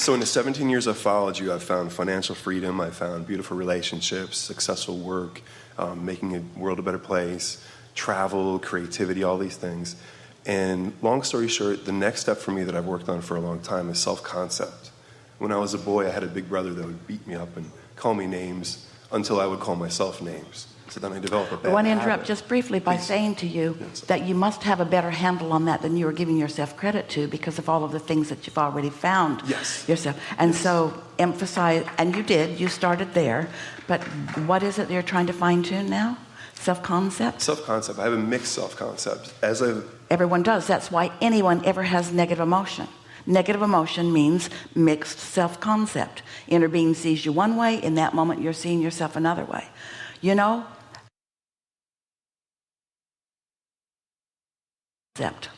So in the 17 years I've followed you, I've found financial freedom, I've found beautiful relationships, successful work, making the world a better place, travel, creativity, all these things. And long story short, the next step for me that I've worked on for a long time is self-concept. When I was a boy, I had a big brother that would beat me up and call me names until I would call myself names. So then I developed a bad habit. I want to interrupt just briefly by saying to you that you must have a better handle on that than you are giving yourself credit to because of all of the things that you've already found yourself. And so emphasize, and you started there, but what is it that you're trying to fine tune now? Self-concept? Self-concept. I have a mixed self-concept. Everyone does. That's why anyone ever has negative emotion. Negative emotion means mixed self-concept. Inner being sees you one way. In that moment, you're seeing yourself another way. You know? Concept.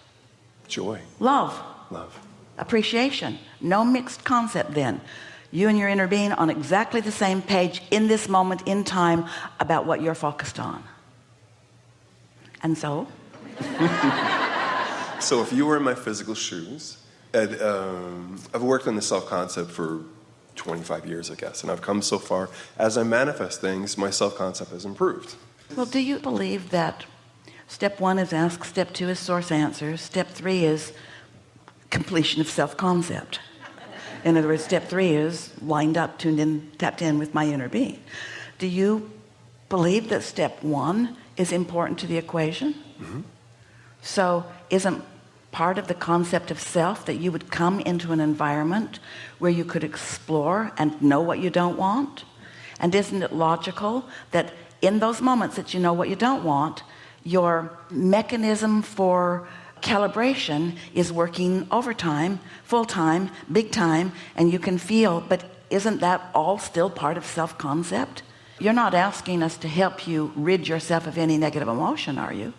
Joy. Love. Love. Appreciation. No mixed concept then. You and your inner being on exactly the same page in this moment in time about what you're focused on. And so? So if you were in my physical shoes, I've worked on the self-concept for 25 years, I guess, and I've come so far. As I manifest things, my self-concept has improved. Well, do you believe that step 1 is ask, step 2 is source answers, step 3 is completion of self-concept? In other words, step 3 is lined up, tuned in, tapped in with my inner being. Do you believe that step 1 is important to the equation? Mm-hmm. So isn't part of the concept of self that you would come into an environment where you could explore and know what you don't want? And isn't it logical that in those moments that you know what you don't want, your mechanism for calibration is working overtime, full-time, big time, and you can feel, but isn't that all still part of self-concept? You're not asking us to help you rid yourself of any negative emotion, are you?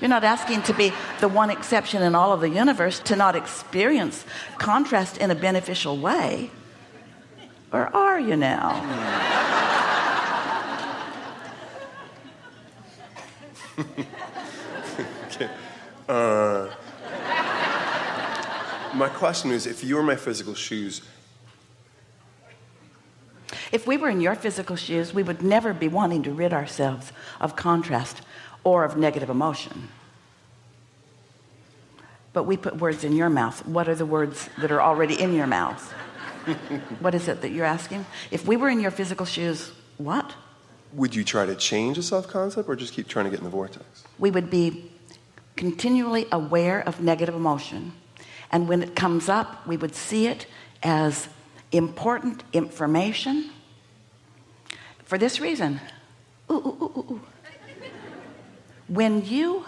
You're not asking to be the one exception in all of the universe to not experience contrast in a beneficial way. Or are you now? Okay. My question is, if you were my physical shoes, if we were in your physical shoes, we would never be wanting to rid ourselves of contrast or of negative emotion. But we put words in your mouth. What are the words that are already in your mouth? What is it that you're asking? If we were in your physical shoes, what? would you try to change a self-concept or just keep trying to get in the vortex? We would be continually aware of negative emotion. And when it comes up, we would see it as important information. For this reason, when you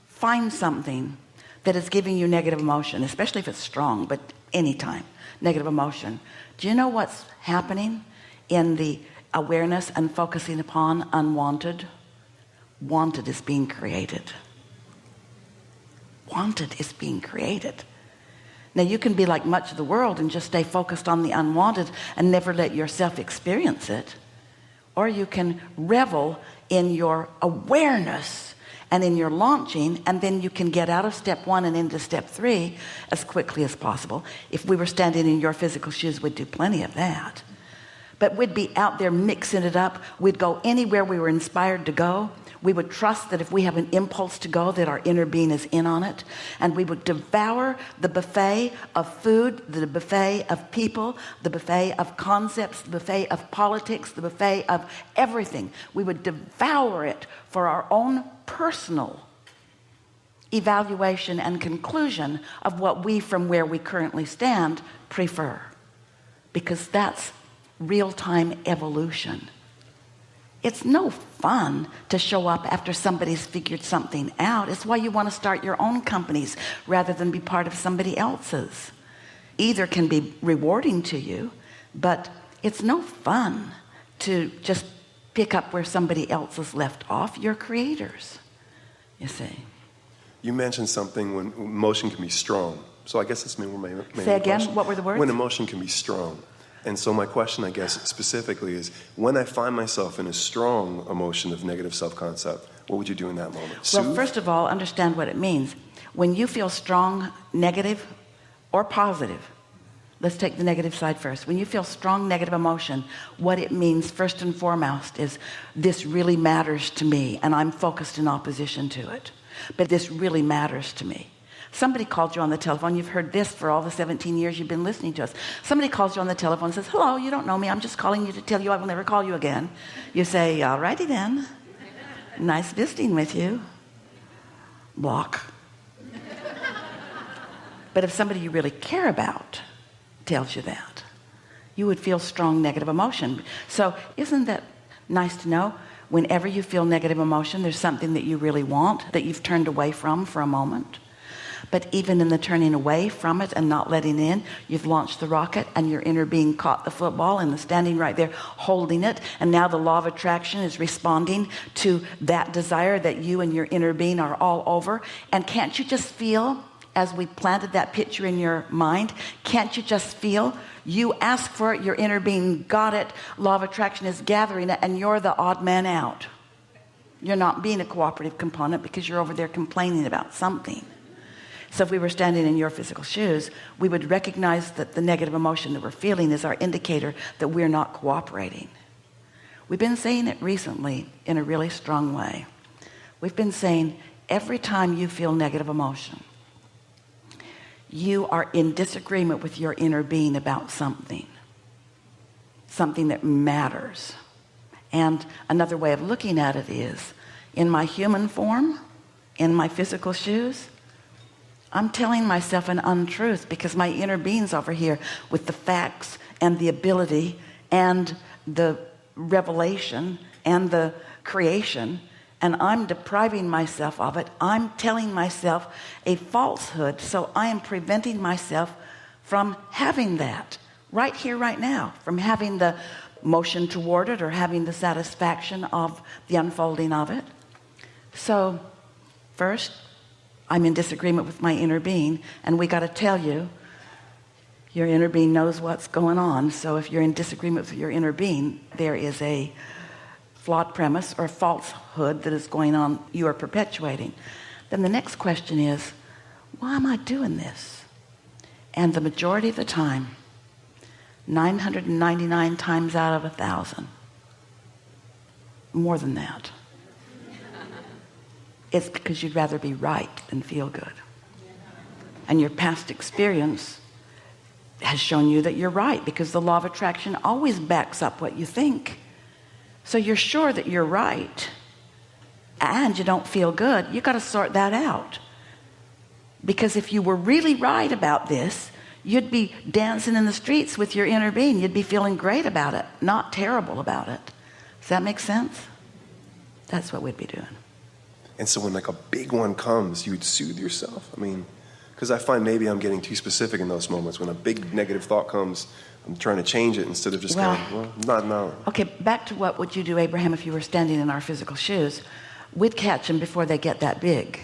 find something that is giving you negative emotion, especially if it's strong, but anytime, negative emotion, do you know what's happening in the awareness and focusing upon unwanted? Wanted is being created. Wanted is being created. Now you can be like much of the world and just stay focused on the unwanted and never let yourself experience it. Or you can revel in your awareness and in your launching, and then you can get out of step 1 and into step 3 as quickly as possible. If we were standing in your physical shoes, we'd do plenty of that. But we'd be out there mixing it up. We'd go anywhere we were inspired to go. We would trust that if we have an impulse to go, that our inner being is in on it. And we would devour the buffet of food, the buffet of people, the buffet of concepts, the buffet of politics, the buffet of everything. We would devour it for our own personal evaluation and conclusion of what we, from where we currently stand, prefer. Because that's real-time evolution. It's no fun to show up after somebody's figured something out. It's why you want to start your own companies rather than be part of somebody else's. Either can be rewarding to you, but it's no fun to just pick up where somebody else has left off. You're creators, you see. You mentioned something when emotion can be strong. So I guess that's maybe my main Say again, question. what were the words? When emotion can be strong. And so my question, I guess, specifically is, when I find myself in a strong emotion of negative self-concept, what would you do in that moment? Well, Soothe? first of all, understand what it means. When you feel strong, negative, or positive, Let's take the negative side first. When you feel strong negative emotion, what it means first and foremost is this really matters to me, and I'm focused in opposition to it. But this really matters to me. Somebody called you on the telephone. You've heard this for all the 17 years you've been listening to us. Somebody calls you on the telephone and says, hello, you don't know me. I'm just calling you to tell you I will never call you again. You say, all righty then. Nice visiting with you. Block. But if somebody you really care about tells you that, you would feel strong negative emotion. So isn't that nice to know? Whenever you feel negative emotion, there's something that you really want that you've turned away from for a moment. But even in the turning away from it and not letting in, you've launched the rocket, and your inner being caught the football and is standing right there holding it. And now the law of attraction is responding to that desire that you and your inner being are all over. And can't you just feel, as we planted that picture in your mind, can't you just feel? You ask for it, your inner being got it, law of attraction is gathering it, and you're the odd man out. You're not being a cooperative component because you're over there complaining about something. So if we were standing in your physical shoes, we would recognize that the negative emotion that we're feeling is our indicator that we're not cooperating. We've been saying it recently in a really strong way. We've been saying every time you feel negative emotion, you are in disagreement with your inner being about something that matters. And another way of looking at it is, in my human form, in my physical shoes, I'm telling myself an untruth because my inner being's over here with the facts and the ability and the revelation and the creation, and I'm depriving myself of it. I'm telling myself a falsehood, so I am preventing myself from having that right here, right now, from having the motion toward it or having the satisfaction of the unfolding of it. So first, I'm in disagreement with my inner being, and we got to tell you, your inner being knows what's going on. So if you're in disagreement with your inner being, there is a flawed premise or falsehood that is going on, you are perpetuating. Then the next question is, why am I doing this? And the majority of the time, 999 times out of 1,000, more than that, it's because you'd rather be right than feel good. And your past experience has shown you that you're right, because the law of attraction always backs up what you think. So you're sure that you're right and you don't feel good. You got to sort that out, because if you were really right about this, you'd be dancing in the streets with your inner being. You'd be feeling great about it, not terrible about it. Does that make sense? That's what we'd be doing. And so when like a big one comes, you would soothe yourself. I mean, because I find maybe I'm getting too specific in those moments. When a big negative thought comes, I'm trying to change it instead of just going, well, not now. Okay, back to what would you do, Abraham, if you were standing in our physical shoes? We'd catch them before they get that big.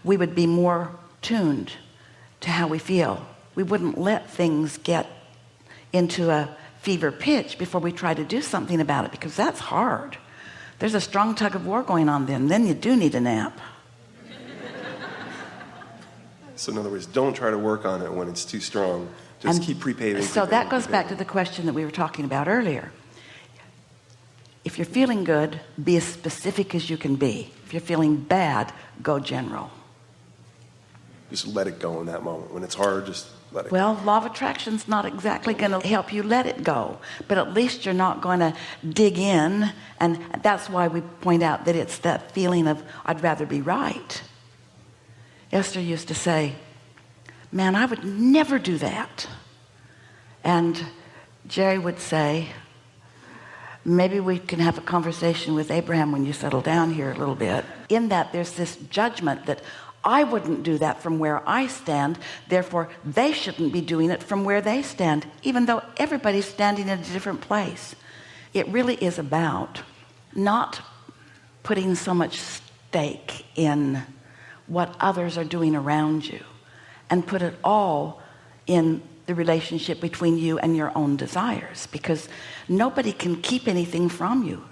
We would be more tuned to how we feel. We wouldn't let things get into a fever pitch before we try to do something about it, because that's hard. There's a strong tug of war going on then you do need a nap. So in other words, don't try to work on it when it's too strong. Just keep prepaving. So that goes back to the question that we were talking about earlier. If you're feeling good, be as specific as you can be. If you're feeling bad, go general. Just let it go in that moment. When it's hard, just let it go. Well, law of attraction's not exactly going to help you let it go, but at least you're not going to dig in, and that's why we point out that it's that feeling of, I'd rather be right. Esther used to say, man, I would never do that. And Jerry would say, maybe we can have a conversation with Abraham when you settle down here a little bit. In that, there's this judgment that I wouldn't do that from where I stand, therefore they shouldn't be doing it from where they stand, even though everybody's standing in a different place. It really is about not putting so much stake in what others are doing around you, and put it all in the relationship between you and your own desires, because nobody can keep anything from you.